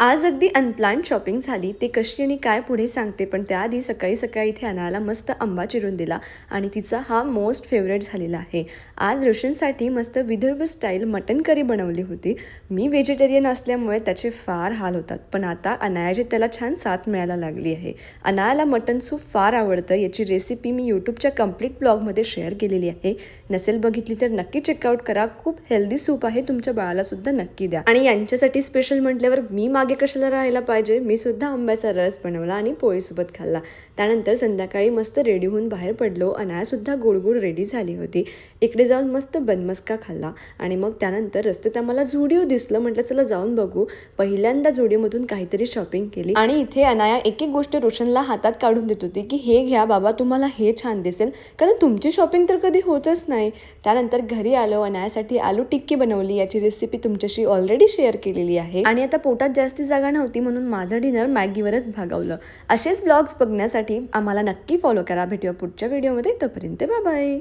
आज अगदी unplanned shopping झाली. ते कशी आणि काय पुढे सांगते. पण त्याआधी सकाळी सकाळी इथे अनायाला मस्त आंबा चिरून दिला आणि तिचा हा मोस्ट फेवरेट झालेला आहे. आज रोशनसाठी मस्त विदर्भ स्टाईल मटन करी बनवली होती. मी व्हेजिटेरियन असल्यामुळे त्याचे फार हाल होतात, पण आता अनायाची त्याला छान साथ मिळायला लागली आहे. अनायाला मटन सूप फार आवडतं. याची रेसिपी मी यूट्यूबच्या कम्प्लीट ब्लॉगमध्ये शेअर केलेली आहे. नसेल बघितली तर नक्की चेकआउट करा. खूप हेल्दी सूप आहे. तुमच्या बाळाला सुद्धा नक्की द्या. आणि यांच्यासाठी स्पेशल म्हटल्यावर मी मागे कशाला राहायला पाहिजे. मी सुद्धा आंब्याचा रस बनवला आणि पोळीसोबत खाल्ला. त्यानंतर संध्याकाळी मस्त रेडी होऊन बाहेर पडलो. अनाया सुद्धा गोड रेडी झाली होती. इकडे जाऊन मस्त बनमस्का खाल्ला आणि मग त्यानंतर रस्त्यात आम्हाला झुडिओ दिसलं. म्हटलं चला जाऊन बघू. पहिल्यांदा झुडिओमधून काहीतरी शॉपिंग केली आणि इथे अनाया एक एक गोष्ट रोशनला हातात काढून देत होती की हे घ्या बाबा, तुम्हाला हे छान दिसेल, कारण तुमची शॉपिंग तर कधी होतच नाही. त्यानंतर घरी आलो. अनायासाठी आलू टिक्की बनवली. याची रेसिपी तुमच्याशी ऑलरेडी शेअर केलेली आहे. आणि आता पोटात जास्त जागा नव्हती म्हणून माझं डिनर मॅगीवरच भागवलं. असेच ब्लॉग्स बघण्यासाठी आम्हाला नक्की फॉलो करा. भेटूया पुढच्या व्हिडिओमध्ये. तोपर्यंत बाय बाय.